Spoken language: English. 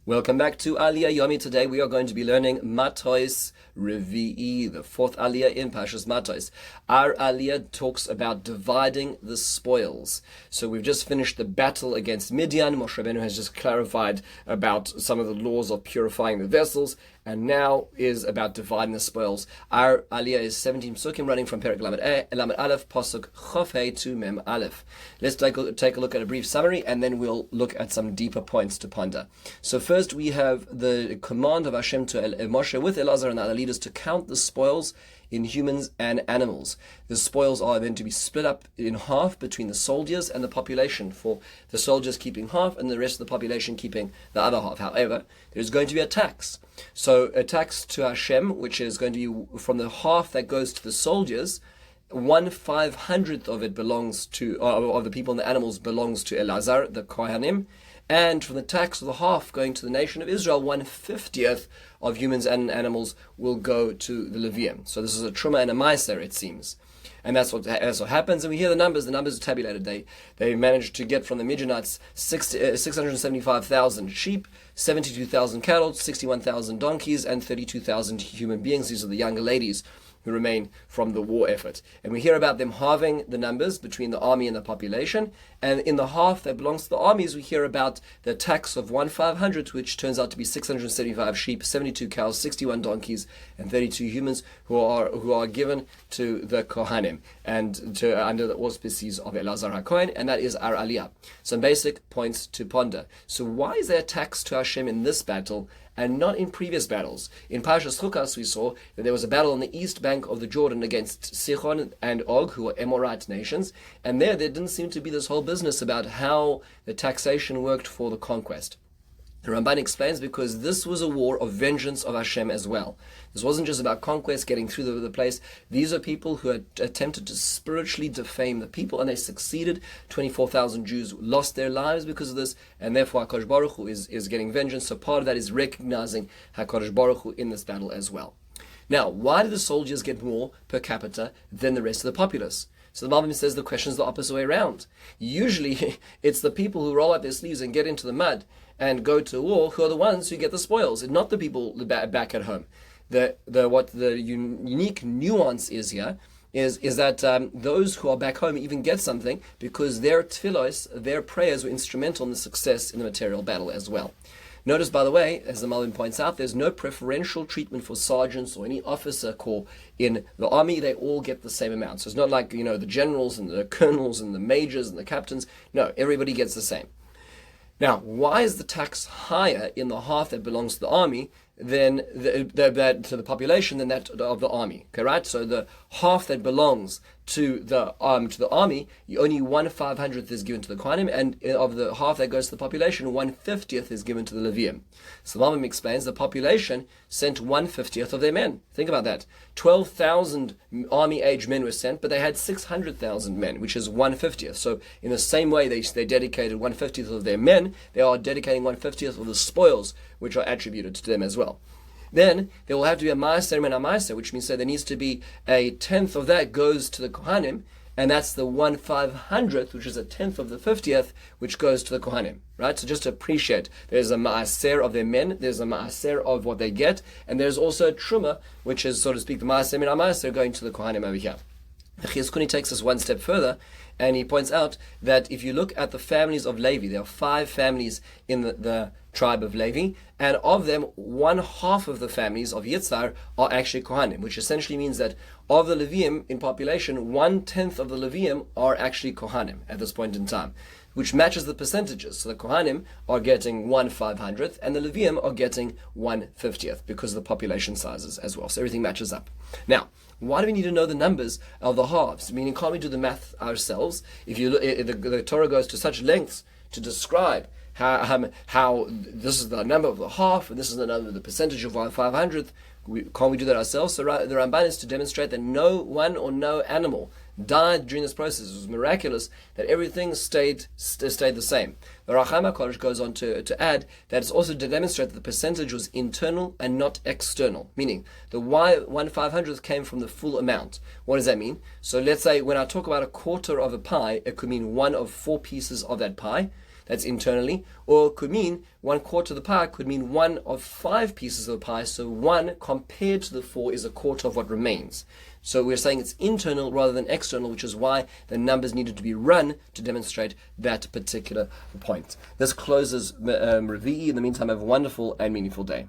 Welcome back to Aliya Yomi. Today we are going to be learning Mattos Revi'i, the fourth Aliya in Pashas Mattos. Our Aliya talks about dividing the spoils. So we've just finished the battle against Midian. Moshe Rabbeinu has just clarified about some of the laws of purifying the vessels, and now is about dividing the spoils. Our Aliya is 17 psukim running from Perek Lamed Aleph, Pasuk Chof Hei to Mem Aleph. Let's take a look at a brief summary, and then we'll look at some deeper points to ponder. So first we have the command of Hashem to Moshe with Elazar and the other leaders to count the spoils in humans and animals. The spoils are then to be split up in half between the soldiers and the population, for the soldiers keeping half and the rest of the population keeping the other half. However, there's going to be a tax. So a tax to Hashem, which is going to be from the half that goes to the soldiers, 1/500th of it belongs to, of the people and the animals belongs to Elazar, the Kohanim, and from the tax of the half going to the nation of Israel, 1/50th of humans and animals will go to the Levium. So this is a truma and a meiser, it seems. And that's what happens. And we hear the numbers are tabulated. They managed to get from the Midianites 675,000 sheep, 72,000 cattle, 61,000 donkeys, and 32,000 human beings. These are the younger ladies who remain from the war effort. And we hear about them halving the numbers between the army and the population. And in the half that belongs to the armies, we hear about the tax of 1/500, which turns out to be 675 sheep, 72 cows, 61 donkeys, and 32 humans who are given to the Kohanim and under the auspices of Elazar HaKohen, and that is our Aliyah. Some basic points to ponder. So why is there a tax to Hashem in this battle and not in previous battles? In Parshas Chukas we saw that there was a battle on the east bank of the Jordan against Sichon and Og, who were Amorite nations, and there didn't seem to be this whole business about how the taxation worked for the conquest. The Ramban explains because this was a war of vengeance of Hashem as well. This wasn't just about conquest, getting through the place. These are people who had attempted to spiritually defame the people, and they succeeded. 24,000 Jews lost their lives because of this, and therefore HaKadosh Baruch Hu is getting vengeance. So part of that is recognizing HaKadosh Baruch Hu in this battle as well. Now, why do the soldiers get more per capita than the rest of the populace? So the Malbim says the question is the opposite way around. Usually, it's the people who roll up their sleeves and get into the mud and go to war who are the ones who get the spoils, and not the people back at home. What the unique nuance is here is that those who are back home even get something because their tefillos, their prayers were instrumental in the success in the material battle as well. Notice, by the way, as the Malbim points out, there's no preferential treatment for sergeants or any officer corps in the army. They all get the same amount. So it's not like, the generals and the colonels and the majors and the captains. No, everybody gets the same. Now, why is the tax higher in the half that belongs to the army than to the population than that of the army? Okay, right? So the half that belongs to the army, only 1/500th is given to the Kohanim, and of the half that goes to the population, 1/50th is given to the Levium. So the Malbim explains the population sent 1/50th of their men. Think about that. 12,000 army-age men were sent, but they had 600,000 men, which is 1/50th. So in the same way they dedicated 1/50th of their men, they are dedicating 1/50th of the spoils, which are attributed to them as well. Then there will have to be a ma'aser and a ma'aser, which means that there needs to be a tenth of that goes to the Kohanim, and that's the 1/500th, which is a tenth of the 50th, which goes to the Kohanim. Right? So just to appreciate, there's a ma'aser of their men, there's a ma'aser of what they get, and there's also a truma, which is, so to speak, the ma'aser and a ma'aser going to the Kohanim over here. Chizkuni takes us one step further, and he points out that if you look at the families of Levi, there are 5 families in the tribe of Levi, and of them, 1/2 of the families of Yitzhar are actually Kohanim, which essentially means that of the Levium in population, 1/10 of the Levium are actually Kohanim at this point in time, which matches the percentages. So the Kohanim are getting 1/500th, and the Levium are getting 1/50th because of the population sizes as well. So everything matches up. Now, why do we need to know the numbers of the halves? Meaning, can't we do the math ourselves? If you look, the Torah goes to such lengths to describe how this is the number of the half and this is the number of the percentage of 1/500th. Can't we do that ourselves? So the Ramban is to demonstrate that no animal died during this process. It was miraculous that everything stayed the same. The Racham HaKodesh goes on to add that it's also to demonstrate that the percentage was internal and not external, meaning the 1/500th came from the full amount. What does that mean? So let's say when I talk about a quarter of a pie, it could mean one of 4 pieces of that pie. that's internally, or it could mean 1/4 of the pie could mean one of 5 pieces of the pie, so 1 compared to the 4 is 1/4 of what remains. So we're saying it's internal rather than external, which is why the numbers needed to be run to demonstrate that particular point. This closes Revi'i. In the meantime, have a wonderful and meaningful day.